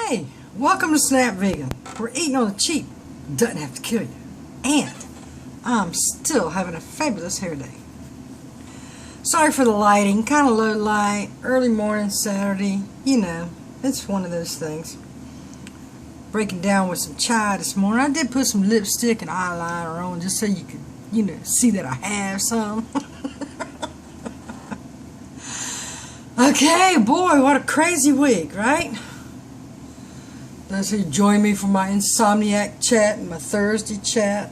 Hey, welcome to Snap Vegan. We're eating on the cheap. Doesn't have to kill you. And I'm still having a fabulous hair day. Sorry for the lighting, kind of low light, early morning Saturday. You know, it's one of those things. Breaking down with some chai this morning. I did put some lipstick and eyeliner on just so you could, see that I have some. Okay, boy, what a crazy week, right? Those who join me for my insomniac chat and my Thursday chat.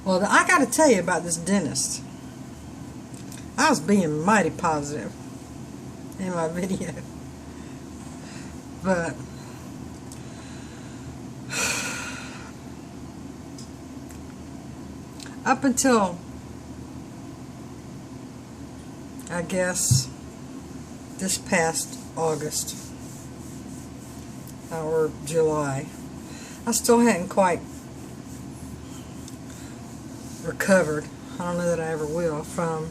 Well, I got to tell you about this dentist. I was being mighty positive in my video. But up until, I guess, this past August or July, I still hadn't quite recovered. I don't know that I ever will from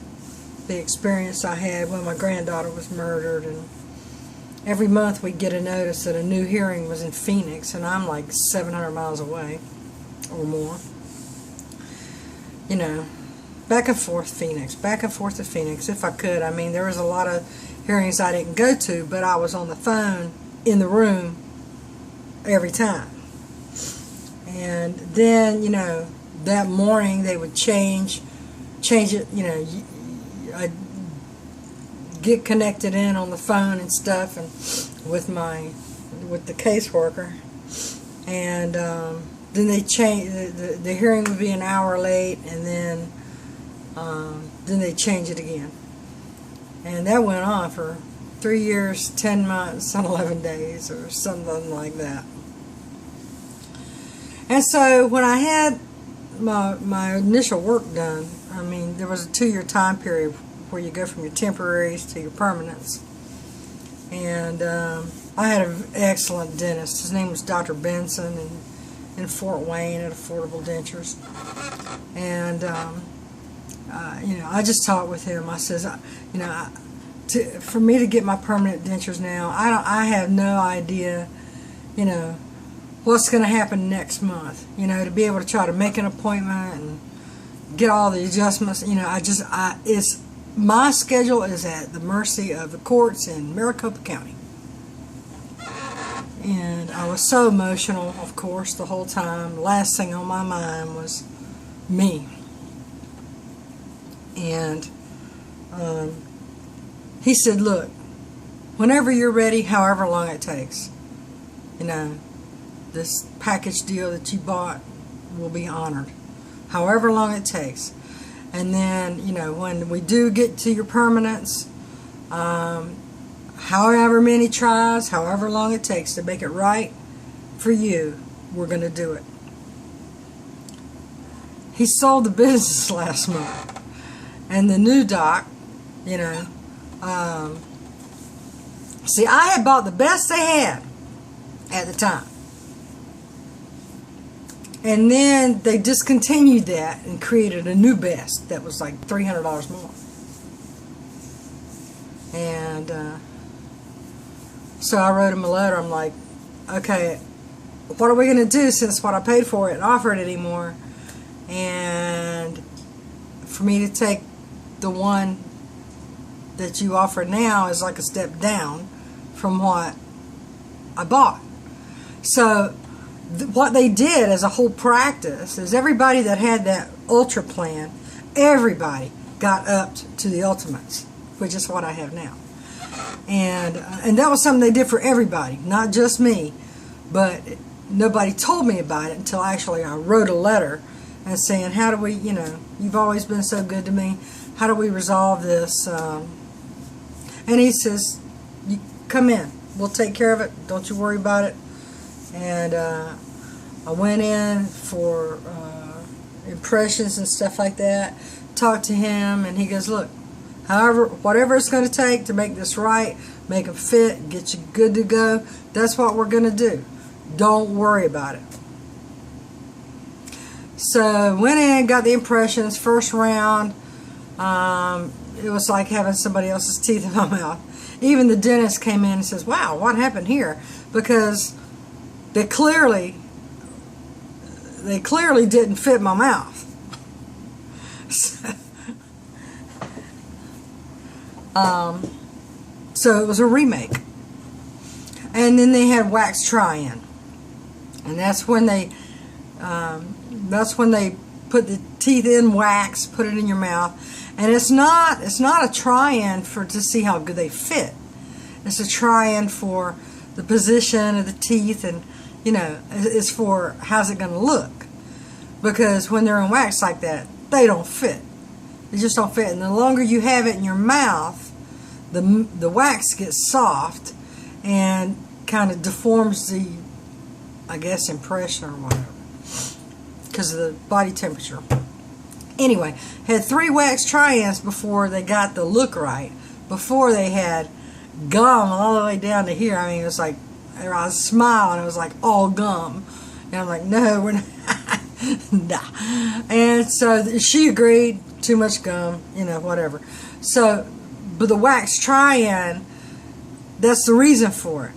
the experience I had when my granddaughter was murdered. And every month we'd get a notice that a new hearing was in Phoenix, and I'm like 700 miles away or more. You know, back and forth to Phoenix if I could. I mean, there was a lot of hearings I didn't go to, but I was on the phone in the room every time. And then, that morning they would change it, I'd get connected in on the phone and stuff, and with the caseworker, and then they change the hearing would be an hour late, and then they change it again. And that went on for 3 years, 10 months, and 11 days, or something like that. And so when I had my initial work done, I mean, there was a 2-year time period where you go from your temporaries to your permanents. And I had an excellent dentist. His name was Dr. Benson, in Fort Wayne at Affordable Dentures. And I just talked with him. I says, for me to get my permanent dentures now, I have no idea, what's going to happen next month. To be able to try to make an appointment and get all the adjustments. My schedule is at the mercy of the courts in Maricopa County. And I was so emotional, of course, the whole time. The last thing on my mind was me. And he said, look, whenever you're ready, however long it takes, this package deal that you bought will be honored, however long it takes. And then, when we do get to your permanence, however many tries, however long it takes to make it right for you, we're going to do it. He sold the business last month. And the new doc, see, I had bought the best they had at the time. And then they discontinued that and created a new best that was like $300 more. And so I wrote him a letter. I'm like, okay, what are we going to do since what I paid for it and offered anymore? And for me to take the one that you offer now is like a step down from what I bought. So what they did as a whole practice is everybody that had that ultra plan, everybody got upped to the ultimates, which is what I have now. And that was something they did for everybody, not just me. But nobody told me about it until actually I wrote a letter and saying, how do we, you've always been so good to me. How do we resolve this? And he says, you come in. We'll take care of it. Don't you worry about it. And I went in for impressions and stuff like that. Talked to him, and he goes, look, whatever it's going to take to make this right, make them fit, get you good to go, that's what we're going to do. Don't worry about it. So went in, got the impressions, first round. It was like having somebody else's teeth in my mouth. even the dentist came in and says, wow, what happened here? Because they clearly didn't fit my mouth. So it was a remake. And then they had wax try-in, and that's when they put the teeth in wax, put it in your mouth, and it's not a try-in to see how good they fit. It's a try-in for the position of the teeth, and it's for how's it going to look, because when they're in wax like that, they don't fit. They just don't fit, and the longer you have it in your mouth, the wax gets soft and kind of deforms the, I guess, impression or whatever, because of the body temperature. Anyway, had 3 wax try-ins before they got the look right. Before they had gum all the way down to here. I mean, it was like, I was smiling, it was like all gum. And I'm like, no, we're not. Nah. And so she agreed, too much gum, whatever. So, but the wax try-in, that's the reason for it.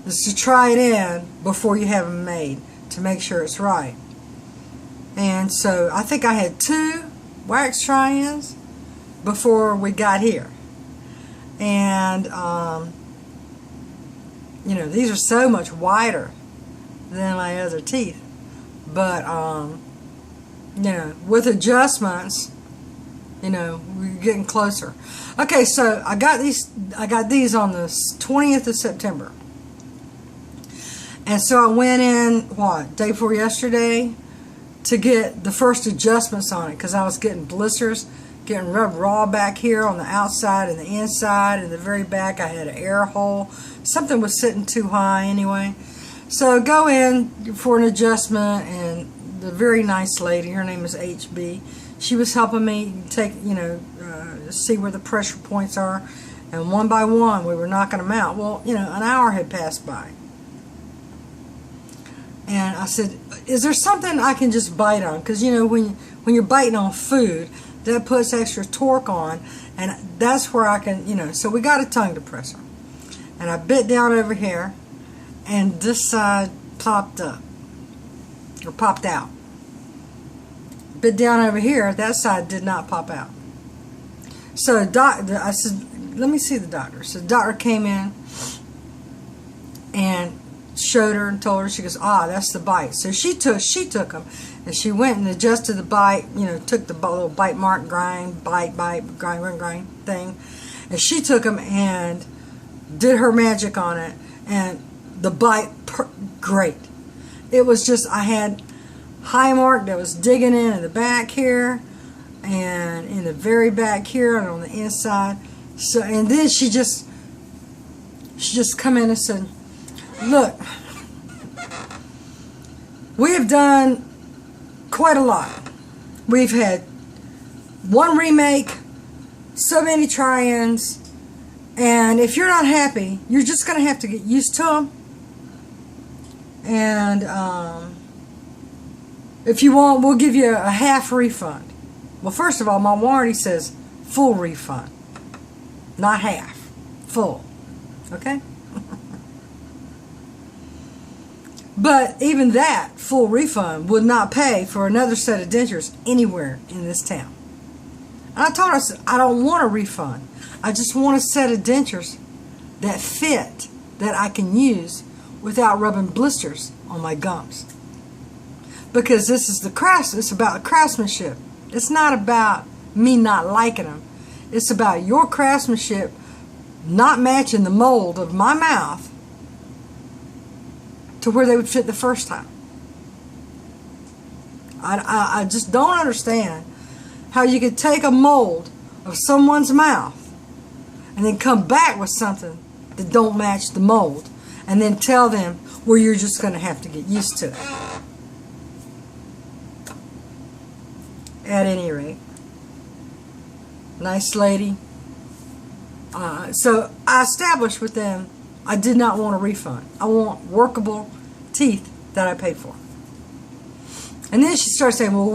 Is to try it in before you have them made, to make sure it's right. And so I think I had 2 wax try-ins before we got here. And these are so much wider than my other teeth. But with adjustments, we're getting closer. Okay, so I got these on the 20th of September. And so I went in, day before yesterday, to get the first adjustments on it, because I was getting blisters, getting rubbed raw back here on the outside and the inside, and the very back I had an air hole. Something was sitting too high anyway. So go in for an adjustment, and the very nice lady, her name is HB, she was helping me take, see where the pressure points are, and one by one we were knocking them out. Well, an hour had passed by. And I said, is there something I can just bite on? Because, when you're biting on food, that puts extra torque on, and that's where I can, so we got a tongue depressor. And I bit down over here, and this side popped up, or popped out. Bit down over here, that side did not pop out. So I said, let me see the doctor. So the doctor came in and showed her and told her, she goes, that's the bite. So she took them, and she went and adjusted the bite, took the little bite mark, grind thing, and she took them and did her magic on it, and the bite, great. It was just, I had high mark that was digging in the back here, and in the very back here, and on the inside. So, and then she just come in and said, look, we have done quite a lot. We've had 1 remake, so many try-ins, and if you're not happy, you're just going to have to get used to them. And if you want, we'll give you a half refund. Well, first of all, my warranty says full refund, not half, full. Okay? But even that full refund would not pay for another set of dentures anywhere in this town. And I told her, I said, I don't want a refund. I just want a set of dentures that fit, that I can use without rubbing blisters on my gums. Because this is it's about craftsmanship. It's not about me not liking them. It's about your craftsmanship not matching the mold of my mouth to where they would fit the first time. I just don't understand how you could take a mold of someone's mouth and then come back with something that don't match the mold, and then tell them, well, you're just going to have to get used to it. At any rate, nice lady. So I established with them, I did not want a refund. I want workable teeth that I paid for. And then she started saying, well,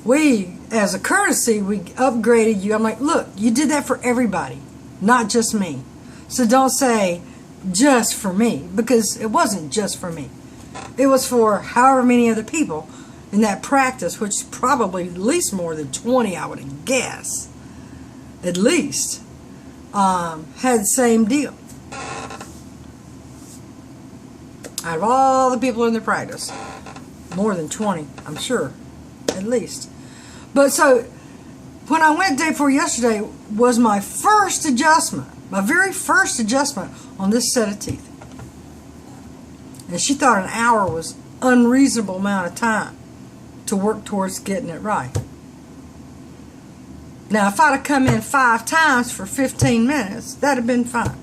we as a courtesy, we upgraded you. I'm like, look, you did that for everybody, not just me. So don't say just for me, because it wasn't just for me. It was for however many other people in that practice, which is probably at least more than 20, I would guess. At least. Had the same deal. Out of all the people in the practice, more than 20, I'm sure, at least. But so, when I went day before yesterday was my first adjustment, my very first adjustment on this set of teeth. And she thought an hour was unreasonable amount of time to work towards getting it right. Now, if I'd have come in 5 times for 15 minutes, that'd have been fine.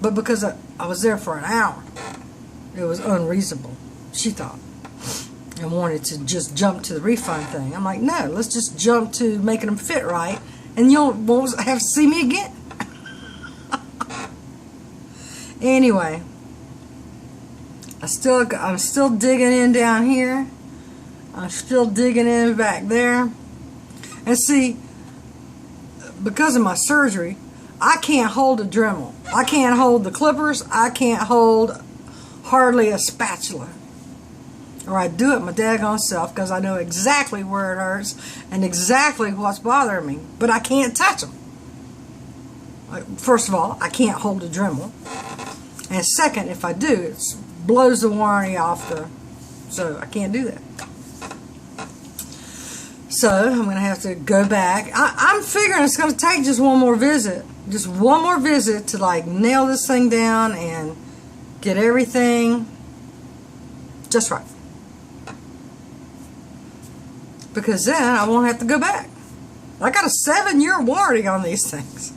But because I was there for an hour, it was unreasonable, she thought, and wanted to just jump to the refund thing. I'm like, no, let's just jump to making them fit right, and you won't have to see me again. Anyway, I'm still digging in down here. I'm still digging in back there. And see, because of my surgery, I can't hold a Dremel. I can't hold the clippers. I can't hold hardly a spatula. Or I do it my daggone self because I know exactly where it hurts and exactly what's bothering me. But I can't touch them. First of all, I can't hold a Dremel. And second, if I do, it blows the warranty off so I can't do that. So I'm going to have to go back. I'm figuring it's going to take just one more visit. Just one more visit to like nail this thing down and get everything just right. Because then I won't have to go back. I got a 7-year warranty on these things.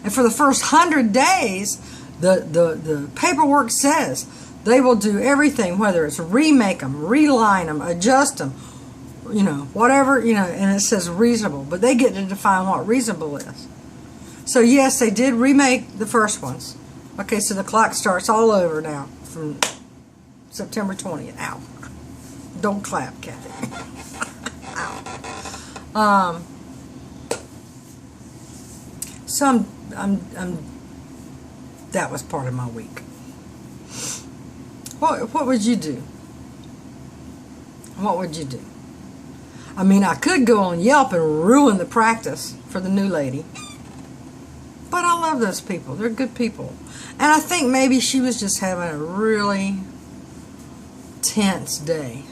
And for the first 100 days, the paperwork says they will do everything, whether it's remake them, reline them, adjust them, whatever, and it says reasonable. But they get to define what reasonable is. So yes, they did remake the first ones. Okay, so the clock starts all over now from September 20th. Ow. Don't clap, Kathy. Ow. So that was part of my week. What would you do? What would you do? I mean, I could go on Yelp and ruin the practice for the new lady. But I love those people. They're good people. And I think maybe she was just having a really tense day.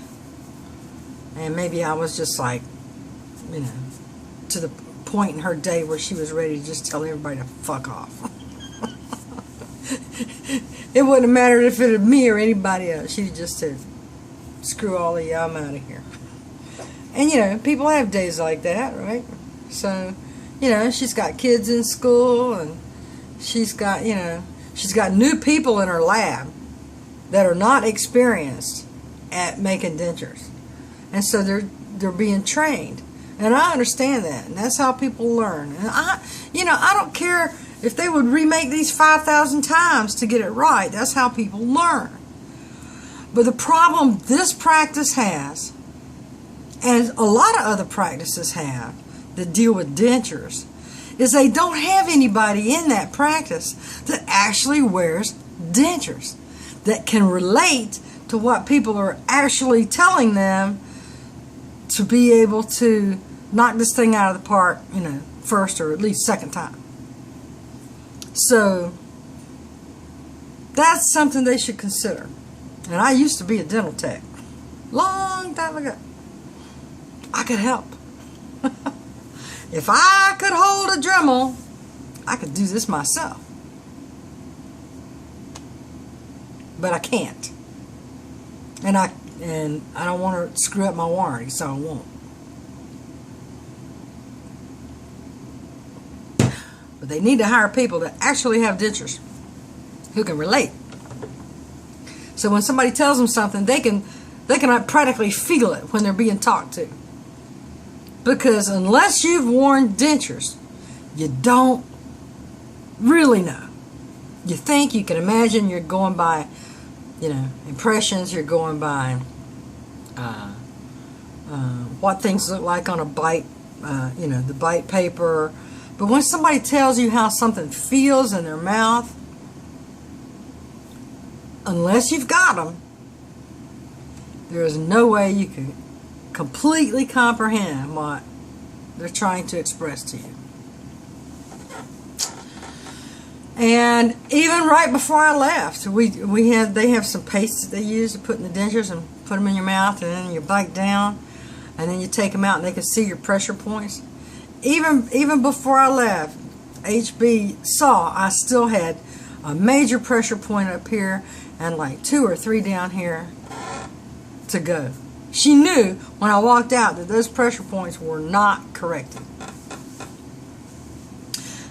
And maybe I was just like, to the point in her day where she was ready to just tell everybody to fuck off. It wouldn't have mattered if it had me or anybody else. She'd just said, screw all of you, I'm out of here. And, people have days like that, right? So, she's got kids in school, and she's got new people in her lab that are not experienced at making dentures. And so they're being trained. And I understand that. And that's how people learn. And I don't care if they would remake these 5,000 times to get it right. That's how people learn. But the problem this practice has, and a lot of other practices have that deal with dentures, is they don't have anybody in that practice that actually wears dentures, that can relate to what people are actually telling them to be able to knock this thing out of the park, first or at least second time. So that's something they should consider. And I used to be a dental tech. Long time ago. I could help. If I could hold a Dremel, I could do this myself. But I can't. And I don't want to screw up my warranty, so I won't. But they need to hire people that actually have dentures who can relate. So when somebody tells them something, they can practically feel it when they're being talked to. Because unless you've worn dentures, you don't really know. You think, you can imagine, you're going by, impressions, you're going by what things look like on a bite, the bite paper. But when somebody tells you how something feels in their mouth, unless you've got them, there is no way you can completely comprehend what they're trying to express to you. And even right before I left, they have some paste that they use to put in the dentures and put them in your mouth, and then you bite down, and then you take them out, and they can see your pressure points. Even before I left, HB saw I still had a major pressure point up here and like 2 or 3 down here to go. She knew when I walked out that those pressure points were not corrected.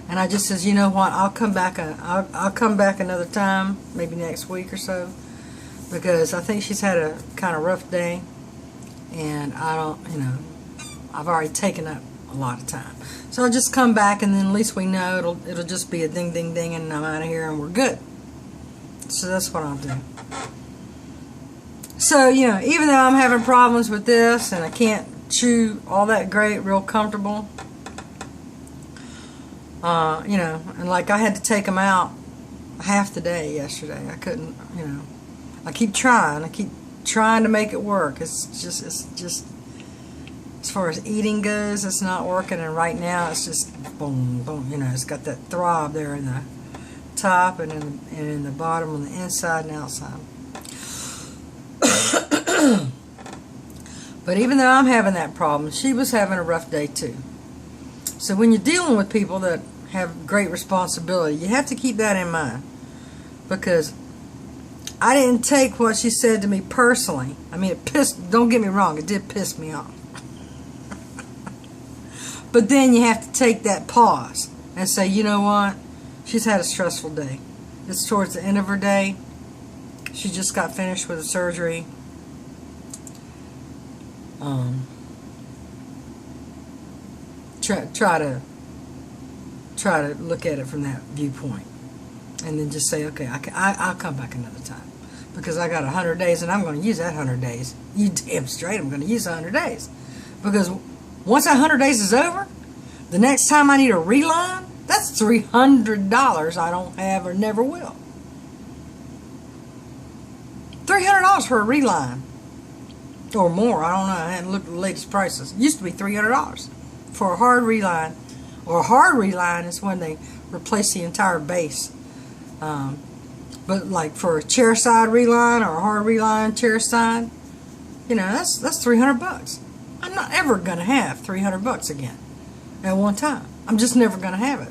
And I just says, you know what, I'll come back another time, maybe next week or so, because I think she's had a kind of rough day, and I've already taken up a lot of time. So I'll just come back, and then at least we know it'll just be a ding ding ding, and I'm out of here and we're good. So that's what I'll do. So, even though I'm having problems with this and I can't chew all that great, real comfortable, and like I had to take them out half the day yesterday. I couldn't, I keep trying to make it work. It's just as far as eating goes, it's not working, and right now it's just boom, boom, it's got that throb there in the top and in the bottom on the inside and outside. But even though I'm having that problem, she was having a rough day too. So when you're dealing with people that have great responsibility, you have to keep that in mind. Because I didn't take what she said to me personally. I mean, don't get me wrong, it did piss me off. But then you have to take that pause and say, you know what? She's had a stressful day. It's towards the end of her day. She just got finished with a surgery. Try to look at it from that viewpoint, and then just say, okay, I'll come back another time, because I got 100 days, and I'm going to use that 100 days. You damn straight, I'm going to use 100 days, because once that 100 days is over, the next time I need a reline, that's $300 I don't have or never will. $300 for a reline. Or more, I don't know. I hadn't looked at the latest prices. It used to be $300 for a hard reline. Or a hard reline is when they replace the entire base. But like for a chair side reline or a hard reline chair side, that's $300. I'm not ever going to have $300 again at one time. I'm just never going to have it.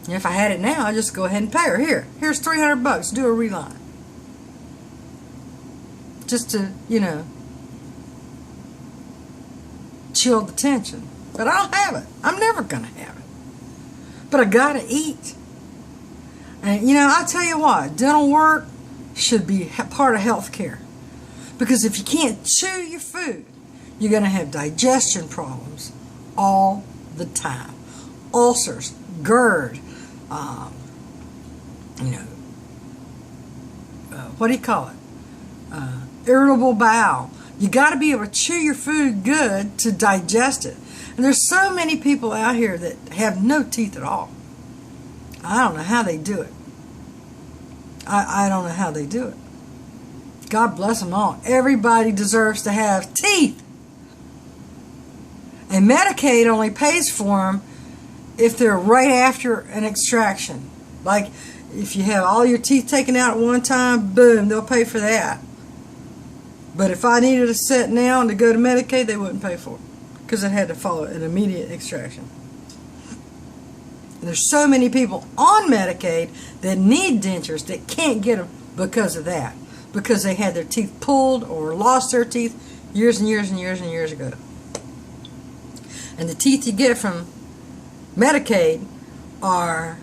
And if I had it now, I'd just go ahead and pay her. Here's $300. Do a reline. Just to, chill the tension. But I don't have it. I'm never going to have it. But I got to eat. And, I'll tell you what, dental work should be part of health care. Because if you can't chew your food, you're going to have digestion problems all the time. Ulcers, GERD, what do you call it? Irritable bowel. You got to be able to chew your food good to digest it. And there's so many people out here that have no teeth at all. I don't know how they do it. I don't know how they do it. God bless them all. Everybody deserves to have teeth. And Medicaid only pays for them if they're right after an extraction. Like if you have all your teeth taken out at one time, boom, they'll pay for that. But if I needed a set now and to go to Medicaid, they wouldn't pay for it, because it had to follow an immediate extraction. And there's so many people on Medicaid that need dentures that can't get them because of that, because they had their teeth pulled or lost their teeth years and years and years and years ago. And the teeth you get from Medicaid are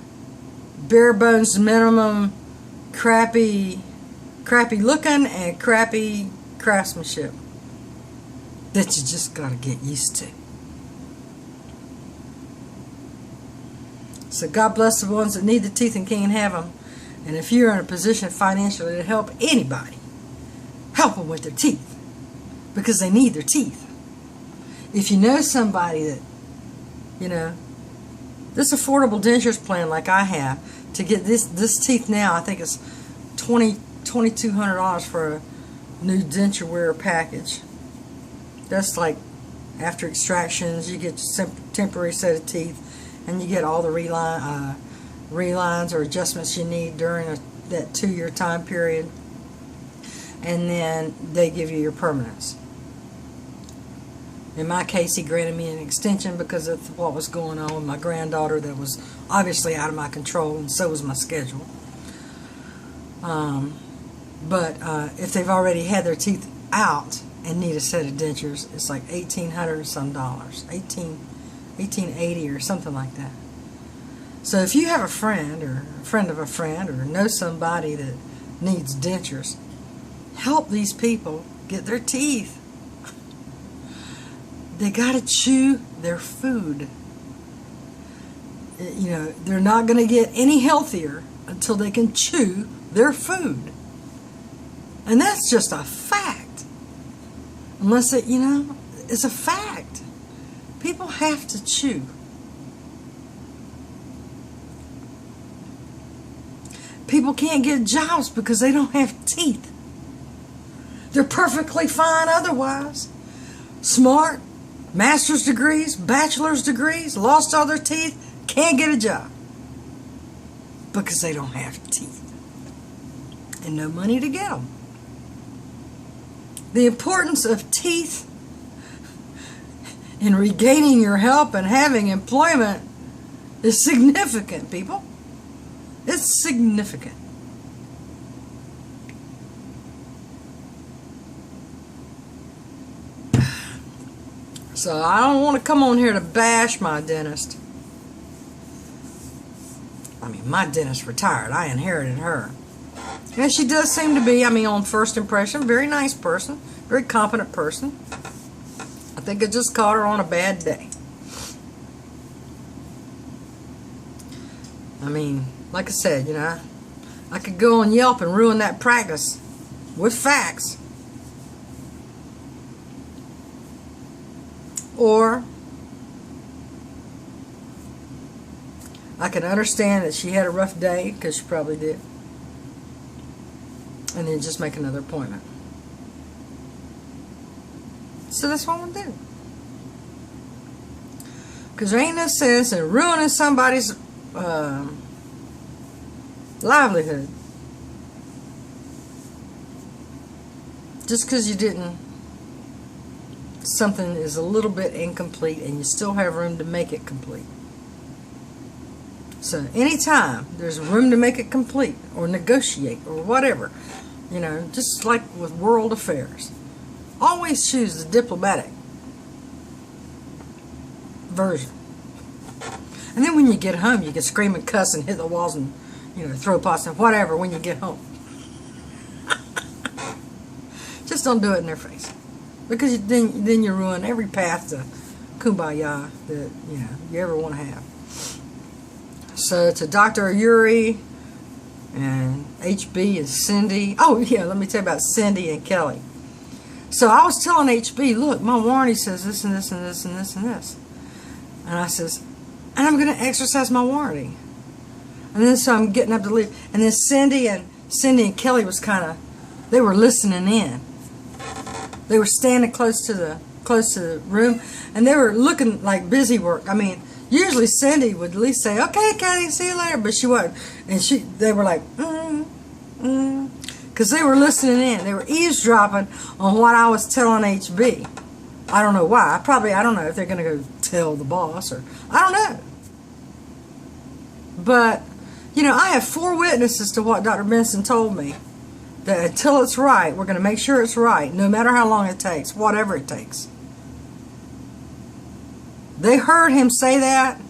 bare bones minimum, crappy looking and crappy craftsmanship that you just got to get used to. So God bless the ones that need the teeth and can't have them. And if you're in a position financially to help anybody, help them with their teeth, because they need their teeth. If you know somebody that You know, this affordable dentures plan like I have, to get this teeth now, I think it's $2,200 for a new denture wear package. That's like after extractions, you get a temporary set of teeth, and you get all the relines or adjustments you need during that 2-year time period, and then they give you your permanents. In my case, he granted me an extension because of what was going on with my granddaughter that was obviously out of my control, and so was my schedule. But if they've already had their teeth out and need a set of dentures, it's like $1,800 and some dollars, $1,880 or something like that. So if you have a friend or a friend of a friend or know somebody that needs dentures, help these people get their teeth. They got to chew their food. You know, they're not going to get any healthier until they can chew their food. And that's just a fact. Unless it, you know, it's a fact. People have to chew. People can't get jobs because they don't have teeth. They're perfectly fine otherwise. Smart, master's degrees, bachelor's degrees, lost all their teeth, can't get a job because they don't have teeth and no money to get them. The importance of teeth in regaining your health and having employment is significant, people. It's significant. So I don't want to come on here to bash my dentist. I mean, my dentist retired. I inherited her. And she does seem to be, I mean, on first impression, very nice person, very competent person. I think I just caught her on a bad day. I mean, like I said, you know, I could go on Yelp and ruin that practice with facts. Or I can understand that she had a rough day, because she probably did, and then just make another appointment. So that's what I'm going to do. Because there ain't no sense in ruining somebody's livelihood just because you didn't, something is a little bit incomplete and you still have room to make it complete. So anytime there's room to make it complete or negotiate or whatever, you know, just like with world affairs, always choose the diplomatic version. And then when you get home, you can scream and cuss and hit the walls and, you know, throw pots and whatever when you get home. Just don't do it in their face, because then you ruin every path to kumbaya that, you know, you ever want to have. So to Dr. Yuri and HB and Cindy. Oh yeah, let me tell you about Cindy and Kelly. So I was telling HB, look, my warranty says this and this and this and this and this. And I says, and I'm going to exercise my warranty. And then so I'm getting up to leave. And then Cindy and Kelly was kind of, they were listening in. They were standing close to the room, and they were looking like busy work. I mean, usually Cindy would at least say, "Okay, Kathy, see you later," but she wasn't. And they were like, because they were listening in. They were eavesdropping on what I was telling HB. I don't know why. I don't know if they're going to go tell the boss, or I don't know. But, you know, I have 4 witnesses to what Dr. Benson told me. That until it's right, we're going to make sure it's right, no matter how long it takes, whatever it takes. They heard him say that,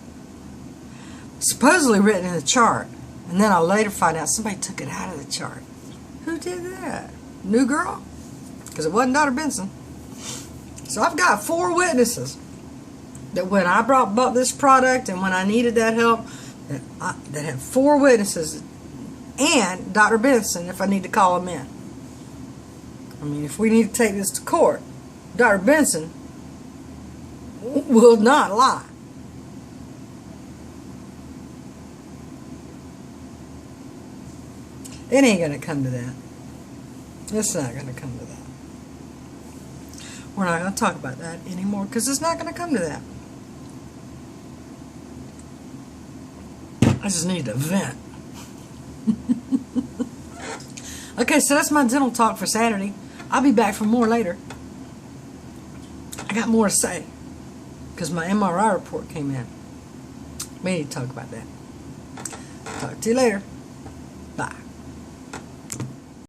supposedly written in the chart, and then I later find out somebody took it out of the chart. Who did that? New girl? Because it wasn't Dr. Benson. So I've got 4 witnesses that when I bought this product and when I needed that help, that have 4 witnesses. And Dr. Benson, if I need to call him in. I mean, if we need to take this to court, Dr. Benson will not lie. It ain't going to come to that. It's not going to come to that. We're not going to talk about that anymore because it's not going to come to that. I just need to vent. Okay, so that's my dental talk for Saturday. I'll be back for more later. I got more to say because my MRI report came in. We need to talk about that. Talk to you later.